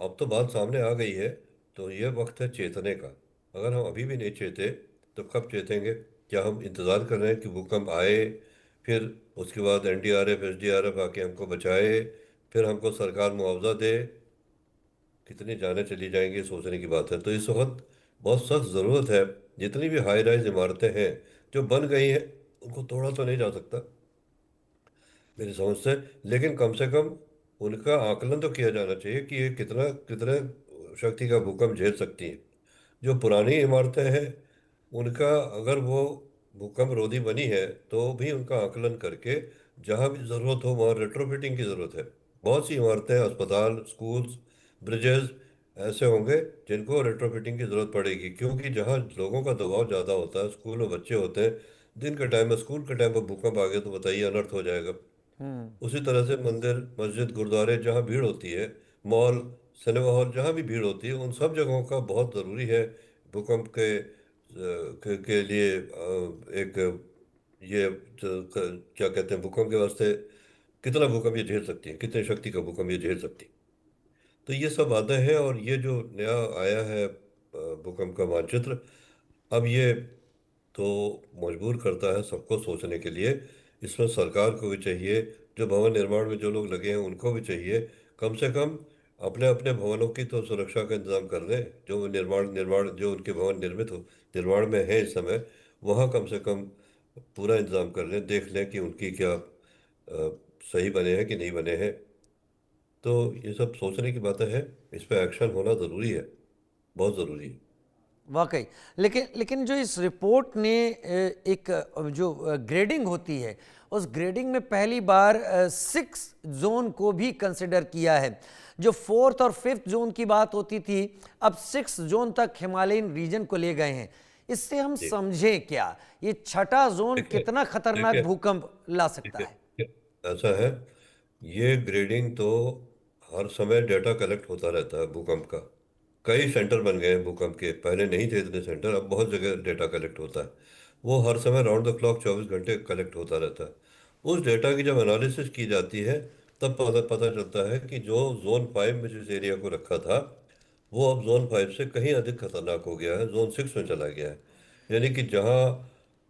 अब तो बात सामने आ गई है। तो ये वक्त है चेतने का। अगर हम अभी भी नहीं चेते तो कब चेतेंगे? क्या हम इंतज़ार कर रहे हैं कि भूकंप आए, फिर उसके बाद एनडीआरएफ एसडीआरएफ आके हमको बचाए, फिर हमको सरकार मुआवजा दे? कितनी जानें चली जाएंगी, सोचने की बात है। तो इस वक्त बहुत सख्त ज़रूरत है। जितनी भी हाई राइज इमारतें हैं जो बन गई हैं, उनको तोड़ा तो नहीं जा सकता मेरी समझ से, लेकिन कम से कम उनका आकलन तो किया जाना चाहिए कि ये कितना कितने शक्ति का भूकंप झेल सकती हैं। जो पुरानी इमारतें हैं उनका, अगर वो भूकंप रोधी बनी है, तो भी उनका आकलन करके जहाँ भी ज़रूरत हो वहाँ रेट्रोफिटिंग की ज़रूरत है। बहुत सी इमारतें, अस्पताल, स्कूल्स, ब्रिजेस ऐसे होंगे जिनको रेट्रोफिटिंग की ज़रूरत पड़ेगी, क्योंकि जहाँ लोगों का दबाव ज़्यादा होता है, स्कूल में बच्चे होते हैं, दिन के टाइम में, स्कूल के टाइम पर भूकंप आ गया तो बताइए, अनर्थ हो जाएगा। हम्म। उसी तरह से मंदिर, मस्जिद, गुरुद्वारे जहाँ भीड़ होती है, मॉल, सिनेमा हॉल, जहाँ भी भीड़ होती है, उन सब जगहों का बहुत ज़रूरी है भूकंप के लिए एक ये क्या कहते हैं, भूकंप के वास्ते कितना भूकंप ये झेल सकती है, कितने शक्ति का भूकंप ये झेल सकती है। तो ये सब बातें हैं। और ये जो नया आया है भूकंप का मानचित्र, अब ये तो मजबूर करता है सबको सोचने के लिए। इसमें सरकार को भी चाहिए, जो भवन निर्माण में जो लोग लगे हैं उनको भी चाहिए, कम से कम अपने अपने भवनों की तो सुरक्षा का इंतजाम कर दें। जो निर्माण निर्माण जो उनके भवन निर्मित हो, निर्माण में है इस समय, वहाँ कम से कम पूरा इंतजाम कर लें, देख लें कि उनकी क्या सही बने हैं कि नहीं बने हैं। तो ये सब सोचने की बातें हैं। इस पर एक्शन होना ज़रूरी है, बहुत ज़रूरी है। वाकई। लेकिन लेकिन जो इस रिपोर्ट ने एक जो ग्रेडिंग होती है, उस ग्रेडिंग में पहली बार 6 जोन को भी कंसिडर किया है। जो फोर्थ और फिफ्थ जोन की बात होती थी, अब 6 जोन तक हिमालयन रीजन को ले गए हैं। इससे हम जी। समझें क्या, ये छठा जोन देखिए कितना खतरनाक देखिए भूकंप ला ठीक सकता है, है? ऐसा है। ये ग्रेडिंग तो हर समय डेटा कलेक्ट होता रहता है भूकंप का। कई सेंटर बन गए हैं भूकंप के, पहले नहीं थे इतने सेंटर, अब बहुत जगह डेटा कलेक्ट होता है। वो हर समय राउंड द क्लॉक 24 घंटे कलेक्ट होता रहता है। उस डेटा की जब एनालिसिस की जाती है, तब पता पता चलता है कि जो जोन 5 में जिस एरिया को रखा था, वो अब जोन 5 से कहीं अधिक खतरनाक हो गया है, जोन 6 में चला गया है। यानी कि जहाँ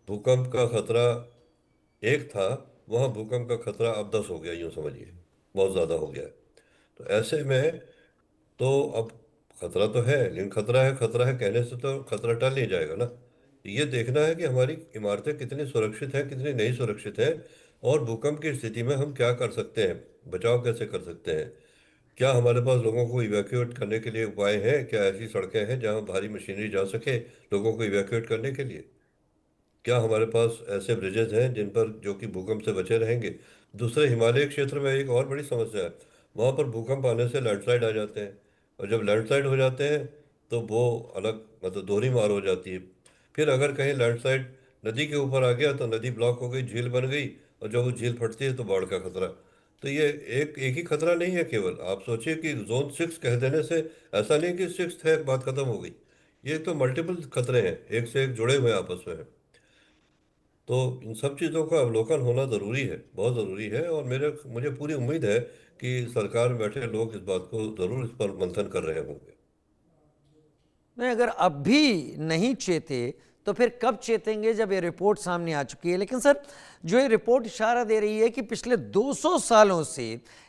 भूकंप का खतरा एक था, वहाँ भूकंप का खतरा अब 10 हो गया, यूँ समझिए, बहुत ज़्यादा हो गया है। तो ऐसे में तो अब खतरा तो है, लेकिन खतरा है कहने से तो खतरा टल नहीं जाएगा ना। तो ये देखना है कि हमारी इमारतें कितनी सुरक्षित हैं, कितनी नहीं सुरक्षित हैं, और भूकंप की स्थिति में हम क्या कर सकते हैं, बचाव कैसे कर सकते हैं। क्या हमारे पास लोगों को इवैक्यूएट करने के लिए उपाय हैं? क्या ऐसी सड़कें हैं जहां भारी मशीनरी जा सके लोगों को इवैक्यूएट करने के लिए? क्या हमारे पास ऐसे ब्रिजेस हैं जिन पर, जो कि भूकंप से बचे रहेंगे? दूसरे हिमालय क्षेत्र में एक और बड़ी समस्या है। वहाँ पर भूकंप आने से लैंडस्लाइड आ जाते हैं, और जब लैंडस्लाइड हो जाते हैं तो वो अलग, मतलब दोहरी मार हो जाती है। फिर अगर कहीं लैंडस्लाइड नदी के ऊपर आ गया तो नदी ब्लॉक हो गई, झील बन गई, और जब वो झील फटती है तो बाढ़ का खतरा। तो ये एक एक ही खतरा नहीं है केवल। आप सोचिए कि जोन 6 कह देने से ऐसा नहीं कि 6 है बात खत्म हो गई। ये तो मल्टीपल खतरे हैं, एक से एक जुड़े हुए आपस में हैं। तो इन सब चीज़ों का अवलोकन होना ज़रूरी है, बहुत ज़रूरी है। और मुझे पूरी उम्मीद है कि सरकार में बैठे लोग इस बात को ज़रूर, इस पर मंथन कर रहे होंगे। नहीं, अगर अब भी नहीं चेते तो फिर कब चेतेंगे, जब ये रिपोर्ट सामने आ चुकी है? लेकिन सर, जो ये रिपोर्ट इशारा दे रही है कि पिछले 200 सालों से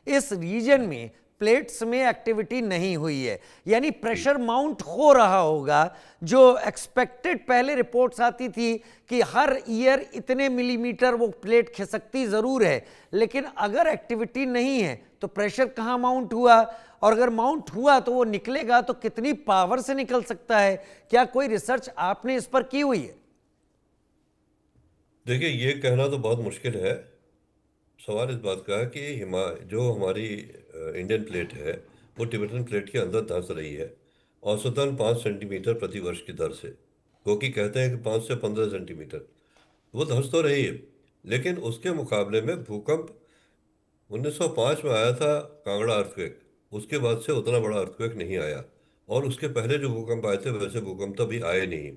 इस रीजन में प्लेट्स में एक्टिविटी नहीं हुई है, यानी जी। प्रेशर माउंट हो रहा होगा। जो एक्सपेक्टेड पहले रिपोर्ट्स आती थी कि हर ईयर इतने मिलीमीटर वो प्लेट खिसकती जरूर है, लेकिन अगर एक्टिविटी नहीं है तो प्रेशर कहाँ माउंट हुआ? और अगर माउंट हुआ तो वो निकलेगा तो कितनी पावर से निकल सकता है? क्या कोई रिसर्च आपने इस पर की हुई है? देखिए, ये कहना तो बहुत मुश्किल है। सवाल इस बात का है कि जो हमारी इंडियन प्लेट है, वो तिब्बतन प्लेट के अंदर धंस रही है, औसतन 5 सेंटीमीटर प्रति वर्ष की दर से। क्योंकि कहते हैं कि 5 से 15 सेंटीमीटर वो धंस तो रही है। लेकिन उसके मुकाबले में भूकंप 1905 में आया था, कांगड़ा अर्थक्वेक। उसके बाद से उतना बड़ा अर्थक्वेक नहीं आया। और उसके पहले जो भूकंप आए थे, वैसे भूकंप तो अभी आए नहीं।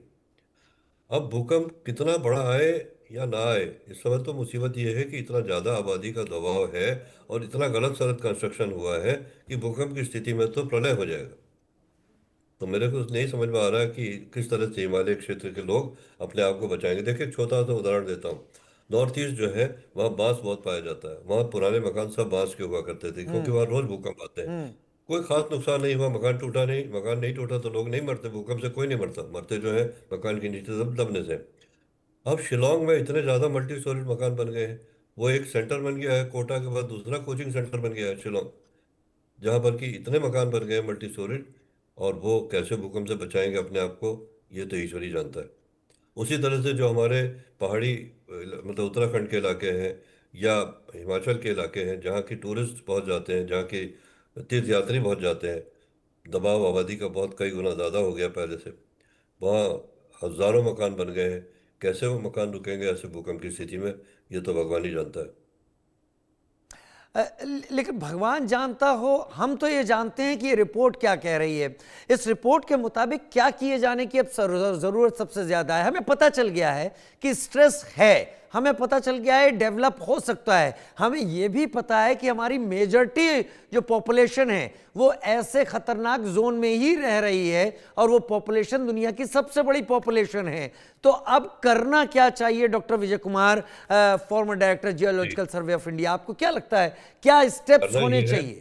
अब भूकंप कितना बड़ा आए, या ना आए। इस समय तो मुसीबत यह है कि इतना ज़्यादा आबादी का दबाव है और इतना गलत सलत कंस्ट्रक्शन हुआ है कि भूकंप की स्थिति में तो प्रलय हो जाएगा। तो मेरे को नहीं समझ में आ रहा है कि किस तरह से हिमालय क्षेत्र के लोग अपने आप को बचाएंगे। देखिए, एक छोटा सा उदाहरण देता हूँ। नॉर्थ ईस्ट जो है, वहाँ बांस बहुत पाया जाता है। वहाँ पुराने मकान सब बांस के हुआ करते थे, क्योंकि हम्म। वहाँ रोज भूकंप आते हैं। हम्म। कोई खास नुकसान नहीं हुआ, मकान टूटा नहीं। मकान नहीं टूटा तो लोग नहीं मरते, भूकंप से कोई नहीं मरता। मरते जो है मकान के नीचे दबने से। अब शिलोंग में इतने ज्यादा मल्टी स्टोरेज मकान बन गए हैं। वो एक सेंटर बन गया है, कोटा के बाद दूसरा कोचिंग सेंटर बन गया है शिलोंग, जहाँ पर कि इतने मकान बन गए मल्टी स्टोरेज। और वो कैसे भूकंप से बचाएंगे अपने आप को, ये तो ईश्वर ही जानता है। उसी तरह से जो हमारे पहाड़ी मतलब उत्तराखंड के इलाके हैं या हिमाचल के इलाके हैं, जहाँ की टूरिस्ट बहुत जाते हैं, जहाँ की तीर्थ यात्री बहुत जाते हैं, दबाव आबादी का बहुत कई गुना ज़्यादा हो गया पहले से। वहाँ हजारों मकान बन गए हैं। कैसे वो मकान रुकेंगे ऐसे भूकंप की स्थिति में, ये तो भगवान ही जानता है। लेकिन भगवान जानता हो, हम तो ये जानते हैं कि ये रिपोर्ट क्या कह रही है। इस रिपोर्ट के मुताबिक क्या किए जाने की अब जरूरत सबसे ज्यादा है। हमें पता चल गया है कि स्ट्रेस है, हमें पता चल गया है डेवलप हो सकता है, हमें यह भी पता है कि हमारी मेजॉरिटी जो पॉपुलेशन है वो ऐसे खतरनाक जोन में ही रह रही है, और वो पॉपुलेशन दुनिया की सबसे बड़ी पॉपुलेशन है। तो अब करना क्या चाहिए doctor Vijay Kumar, former director ji. Geological Survey of India, आपको क्या लगता है क्या स्टेप्स करना होने ये है चाहिए?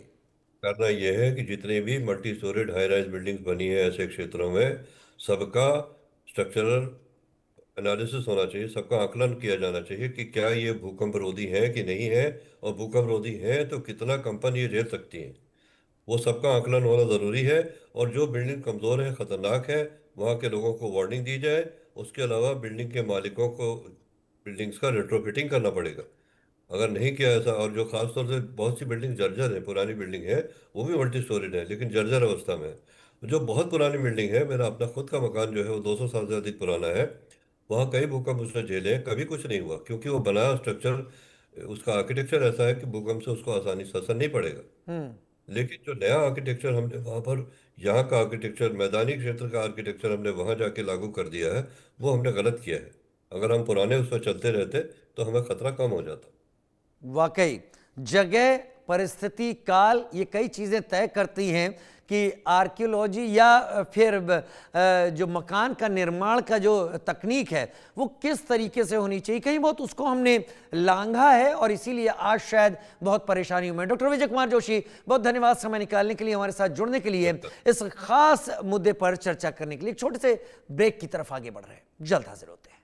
करना ये है कि जितनी भी multi storeyed high rise buildings बनी है ऐसे क्षेत्रों में, सबका स्ट्रक्चरल एनालिसिस होना चाहिए। सबका आकलन किया जाना चाहिए कि क्या ये भूकंप रोधी है कि नहीं है, और भूकंप रोधी है तो कितना कंपन ये झेल सकती है। वो सबका आकलन होना ज़रूरी है। और जो बिल्डिंग कमज़ोर है, ख़तरनाक है, वहाँ के लोगों को वार्निंग दी जाए। उसके अलावा बिल्डिंग के मालिकों को बिल्डिंग्स का रेट्रोफिटिंग करना पड़ेगा। अगर नहीं किया ऐसा, और जो खास तौर से बहुत सी बिल्डिंग जर्जर है, पुरानी बिल्डिंग है, वो भी मल्टी स्टोरेड है लेकिन जर्जर अवस्था में है। जो बहुत पुरानी बिल्डिंग है, मेरा अपना खुद का मकान जो है वो 200 साल से अधिक पुराना है। वहाँ कई भूकंप उसने झेले हैं, कभी कुछ नहीं हुआ, क्योंकि वो बना स्ट्रक्चर, उसका आर्किटेक्चर ऐसा है कि भूकंप से उसको आसानी से असर नहीं पड़ेगा। हम्म। लेकिन जो नया आर्किटेक्चर हमने वहाँ पर, यहाँ का आर्किटेक्चर, मैदानी क्षेत्र का आर्किटेक्चर हमने वहाँ जाके लागू कर दिया है, वो हमने गलत किया है। अगर हम पुराने उस पर चलते रहते तो हमें खतरा कम हो जाता। वाकई जगह, परिस्थिति, काल, ये कई चीजें तय करती हैं कि आर्कियोलॉजी या फिर जो मकान का निर्माण का जो तकनीक है वो किस तरीके से होनी चाहिए। कहीं बहुत उसको हमने लांघा है और इसीलिए आज शायद बहुत परेशानी हुई है। डॉक्टर विजय कुमार जोशी, बहुत धन्यवाद समय निकालने के लिए, हमारे साथ जुड़ने के लिए, इस खास मुद्दे पर चर्चा करने के लिए। एक छोटे से ब्रेक की तरफ आगे बढ़ रहे हैं, जल्द हाजिर होते हैं।